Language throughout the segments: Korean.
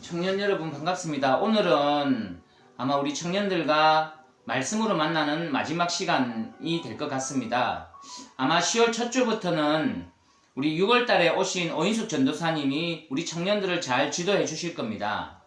청년 여러분 반갑습니다. 오늘은 아마 우리 청년들과 말씀으로 만나는 마지막 시간이 될 것 같습니다. 아마 10월 첫 주부터는 우리 6월 달에 오신 오인숙 전도사님이 우리 청년들을 잘 지도해 주실 겁니다.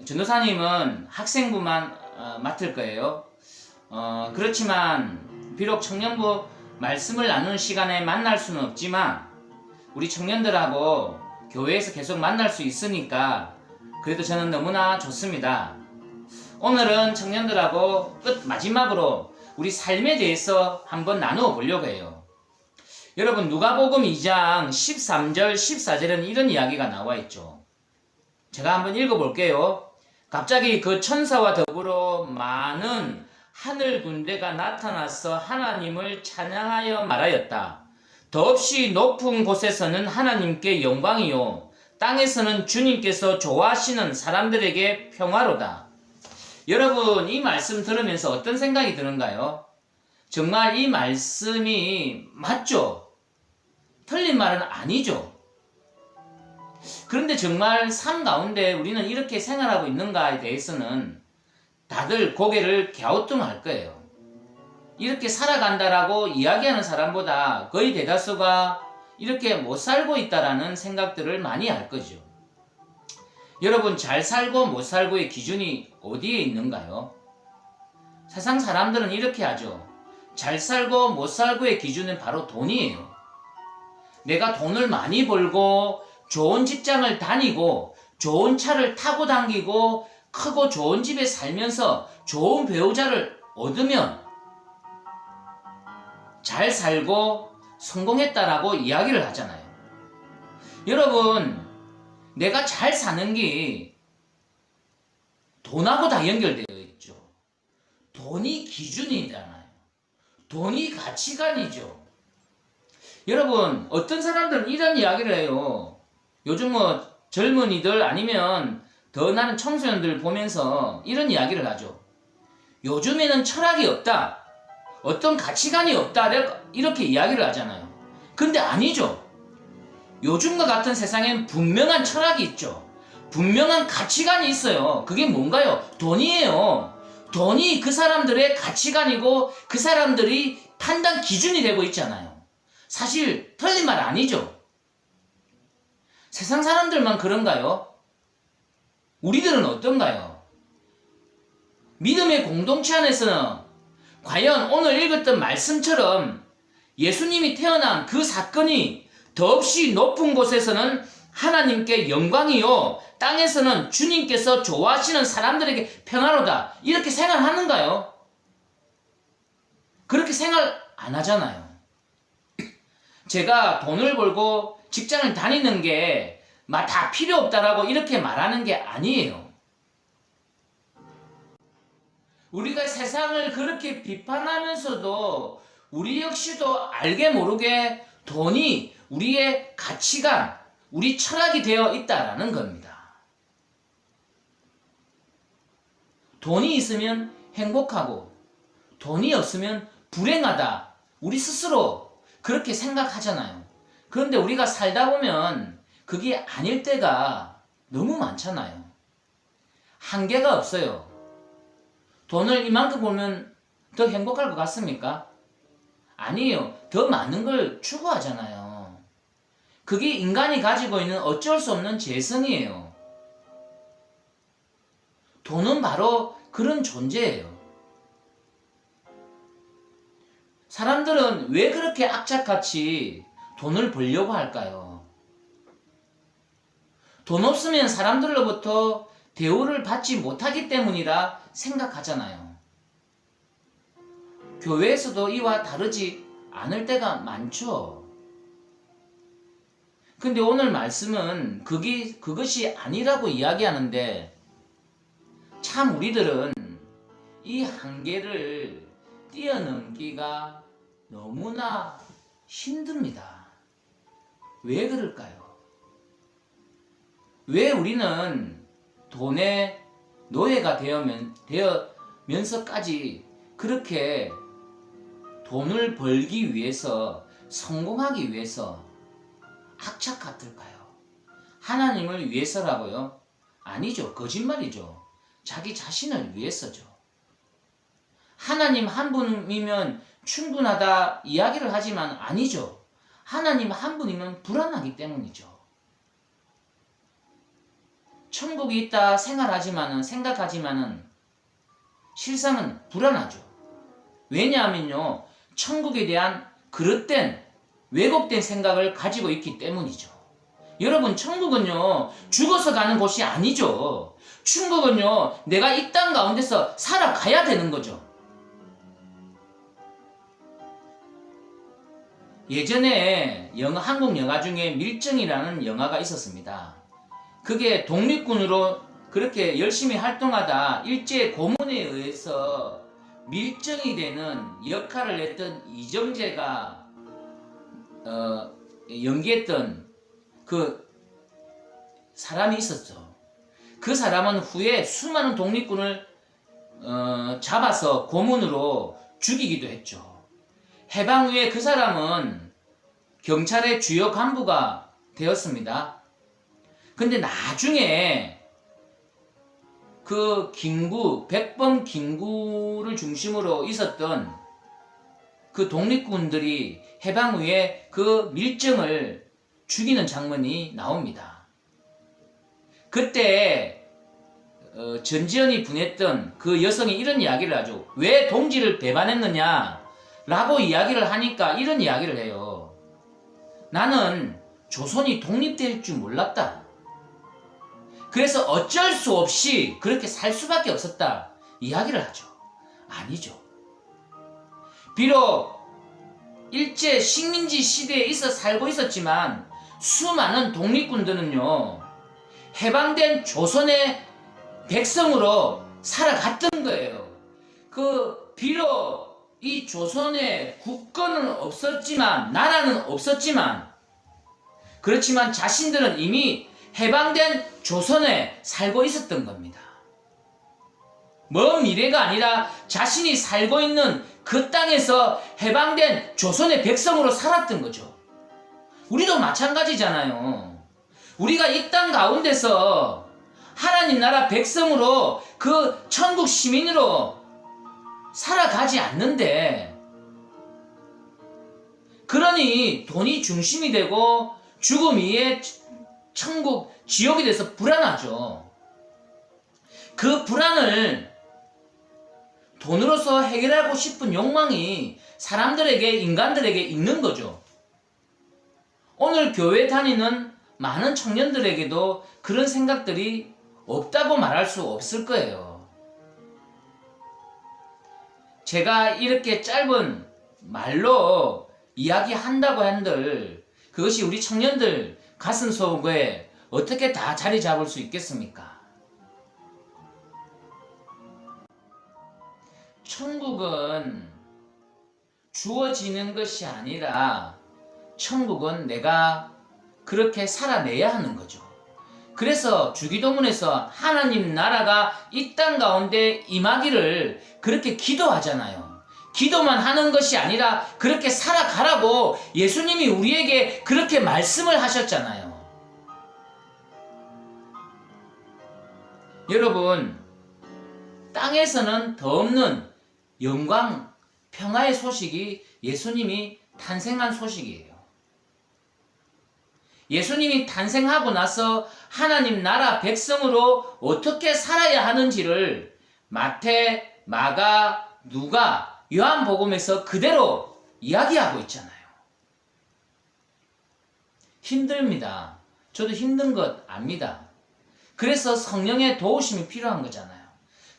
전도사님은 학생부만 맡을 거예요. 그렇지만 비록 청년부 말씀을 나누는 시간에 만날 수는 없지만 우리 청년들하고 교회에서 계속 만날 수 있으니까 그래도 저는 너무나 좋습니다. 오늘은 청년들하고 마지막으로 우리 삶에 대해서 한번 나누어 보려고 해요. 여러분, 누가복음 2장 13절 14절에는 이런 이야기가 나와 있죠. 제가 한번 읽어볼게요. 갑자기 그 천사와 더불어 많은 하늘 군대가 나타나서 하나님을 찬양하여 말하였다. 더없이 높은 곳에서는 하나님께 영광이요, 땅에서는 주님께서 좋아하시는 사람들에게 평화로다. 여러분, 이 말씀 들으면서 어떤 생각이 드는가요? 정말 이 말씀이 맞죠? 틀린 말은 아니죠. 그런데 정말 삶 가운데 우리는 이렇게 생활하고 있는가에 대해서는 다들 고개를 갸우뚱할 거예요. 이렇게 살아간다라고 이야기하는 사람보다 거의 대다수가 이렇게 못 살고 있다라는 생각들을 많이 할 거죠. 여러분, 잘 살고 못 살고의 기준이 어디에 있는가요? 세상 사람들은 이렇게 하죠. 잘 살고 못 살고의 기준은 바로 돈이에요. 내가 돈을 많이 벌고 좋은 직장을 다니고 좋은 차를 타고 다니고 크고 좋은 집에 살면서 좋은 배우자를 얻으면 잘 살고 성공했다라고 이야기를 하잖아요. 여러분, 내가 잘 사는 게 돈하고 다 연결되어 있죠. 돈이 기준이잖아요. 돈이 가치관이죠. 여러분, 어떤 사람들은 이런 이야기를 해요. 요즘 젊은이들 아니면 더 나는 청소년들 보면서 이런 이야기를 하죠. 요즘에는 철학이 없다, 어떤 가치관이 없다, 이렇게 이야기를 하잖아요. 근데 아니죠. 요즘과 같은 세상엔 분명한 철학이 있죠. 분명한 가치관이 있어요. 그게 뭔가요? 돈이에요. 돈이 그 사람들의 가치관이고 그 사람들이 판단 기준이 되고 있잖아요. 사실 틀린 말 아니죠. 세상 사람들만 그런가요? 우리들은 어떤가요? 믿음의 공동체 안에서는 과연 오늘 읽었던 말씀처럼 예수님이 태어난 그 사건이 더없이 높은 곳에서는 하나님께 영광이요, 땅에서는 주님께서 좋아하시는 사람들에게 평화로다, 이렇게 생각하는가요? 그렇게 생각 안 하잖아요. 제가 돈을 벌고 직장을 다니는 게 다 필요 없다라고 이렇게 말하는 게 아니에요. 우리가 세상을 그렇게 비판하면서도 우리 역시도 알게 모르게 돈이 우리의 가치관, 우리 철학이 되어 있다라는 겁니다. 돈이 있으면 행복하고 돈이 없으면 불행하다, 우리 스스로 그렇게 생각하잖아요. 그런데 우리가 살다 보면 그게 아닐 때가 너무 많잖아요. 한계가 없어요. 돈을 이만큼 벌면 더 행복할 것 같습니까? 아니에요. 더 많은 걸 추구하잖아요. 그게 인간이 가지고 있는 어쩔 수 없는 재성이에요. 돈은 바로 그런 존재예요. 사람들은 왜 그렇게 악착같이 돈을 벌려고 할까요? 돈 없으면 사람들로부터 대우를 받지 못하기 때문이라 생각하잖아요. 교회에서도 이와 다르지 않을 때가 많죠. 근데 오늘 말씀은 그것이 아니라고 이야기하는데, 참 우리들은 이 한계를 뛰어넘기가 너무나 힘듭니다. 왜 그럴까요? 왜 우리는 돈의 노예가 되면서까지 그렇게 돈을 벌기 위해서, 성공하기 위해서 악착같을까요? 하나님을 위해서라고요? 아니죠. 거짓말이죠. 자기 자신을 위해서죠. 하나님 한 분이면 충분하다 이야기를 하지만 아니죠. 하나님 한 분이면 불안하기 때문이죠. 천국이 있다 생각하지만은 실상은 불안하죠. 왜냐하면요, 천국에 대한 그릇된 왜곡된 생각을 가지고 있기 때문이죠. 여러분, 천국은요 죽어서 가는 곳이 아니죠. 천국은요 내가 이 땅 가운데서 살아가야 되는 거죠. 예전에 한국 영화 중에 밀정이라는 영화가 있었습니다. 그게 독립군으로 그렇게 열심히 활동하다 일제 고문에 의해서 밀정이 되는 역할을 했던 이정재가 연기했던 그 사람이 있었죠. 그 사람은 후에 수많은 독립군을 잡아서 고문으로 죽이기도 했죠. 해방 후에 그 사람은 경찰의 주요 간부가 되었습니다. 근데 나중에 그 백범 김구를 중심으로 있었던 그 독립군들이 해방 후에 그 밀정을 죽이는 장면이 나옵니다. 그때 전지현이 분했던 그 여성이 이런 이야기를 하죠. 왜 동지를 배반했느냐 라고 이야기를 하니까 이런 이야기를 해요. 나는 조선이 독립될 줄 몰랐다. 그래서 어쩔 수 없이 그렇게 살 수밖에 없었다 이야기를 하죠. 아니죠. 비록 일제 식민지 시대에 살고 있었지만 수많은 독립군들은요 해방된 조선의 백성으로 살아갔던 거예요. 비록 이 조선의 국권은 없었지만, 나라는 없었지만, 그렇지만 자신들은 이미 해방된 조선에 살고 있었던 겁니다. 먼 미래가 아니라 자신이 살고 있는 그 땅에서 해방된 조선의 백성으로 살았던 거죠. 우리도 마찬가지잖아요. 우리가 이 땅 가운데서 하나님 나라 백성으로 그 천국 시민으로 살아가지 않는데, 그러니 돈이 중심이 되고 죽음 이에 천국, 지옥이 돼서 불안하죠. 그 불안을 돈으로서 해결하고 싶은 욕망이 인간들에게 있는 거죠. 오늘 교회 다니는 많은 청년들에게도 그런 생각들이 없다고 말할 수 없을 거예요. 제가 이렇게 짧은 말로 이야기한다고 한들 그것이 우리 청년들 가슴 속에 어떻게 다 자리 잡을 수 있겠습니까? 천국은 주어지는 것이 아니라 천국은 내가 그렇게 살아내야 하는 거죠. 그래서 주기도문에서 하나님 나라가 이 땅 가운데 임하기를 그렇게 기도하잖아요. 기도만 하는 것이 아니라 그렇게 살아가라고 예수님이 우리에게 그렇게 말씀을 하셨잖아요. 여러분, 땅에서는 더 없는 영광, 평화의 소식이 예수님이 탄생한 소식이에요. 예수님이 탄생하고 나서 하나님 나라 백성으로 어떻게 살아야 하는지를 마태, 마가, 누가, 요한복음에서 그대로 이야기하고 있잖아요. 힘듭니다. 저도 힘든 것 압니다. 그래서 성령의 도우심이 필요한 거잖아요.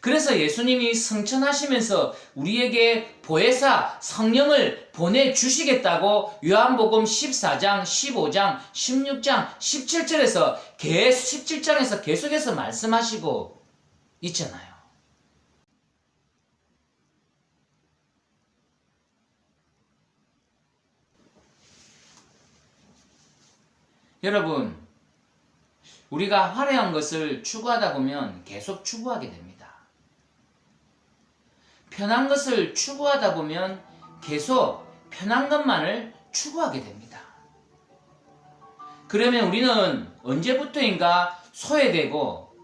그래서 예수님이 성천하시면서 우리에게 보혜사 성령을 보내주시겠다고 요한복음 14장, 15장, 16장, 17절에서 17장에서 계속해서 말씀하시고 있잖아요. 여러분, 우리가 화려한 것을 추구하다 보면 계속 추구하게 됩니다. 편한 것을 추구하다 보면 계속 편한 것만을 추구하게 됩니다. 그러면 우리는 언제부터인가 소외되고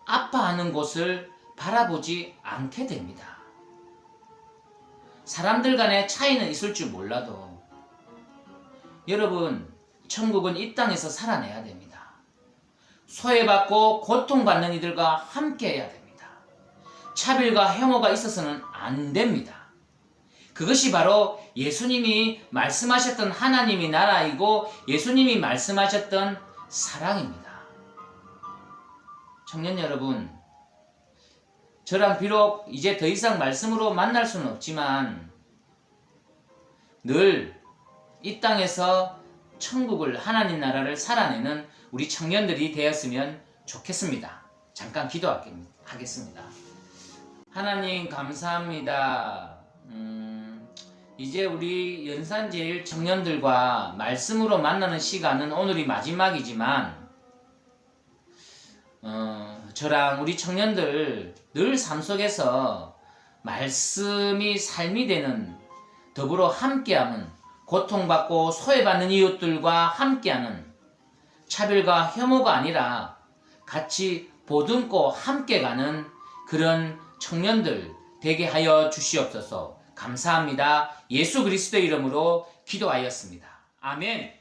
아파하는 곳을 바라보지 않게 됩니다. 사람들 간의 차이는 있을 줄 몰라도 여러분, 천국은 이 땅에서 살아내야 됩니다. 소외받고 고통받는 이들과 함께 해야 됩니다. 차별과 혐오가 있어서는 안 됩니다. 그것이 바로 예수님이 말씀하셨던 하나님의 나라이고 예수님이 말씀하셨던 사랑입니다. 청년 여러분, 저랑 비록 이제 더 이상 말씀으로 만날 수는 없지만 늘 이 땅에서 천국을, 하나님 나라를 살아내는 우리 청년들이 되었으면 좋겠습니다. 잠깐 기도하겠습니다. 하나님 감사합니다. 이제 우리 연산제일 청년들과 말씀으로 만나는 시간은 오늘이 마지막이지만 저랑 우리 청년들 늘 삶 속에서 말씀이 삶이 되는, 더불어 함께하는, 고통받고 소외받는 이웃들과 함께하는, 차별과 혐오가 아니라 같이 보듬고 함께 가는 그런 청년들 되게 하여 주시옵소서. 감사합니다. 예수 그리스도의 이름으로 기도하였습니다. 아멘.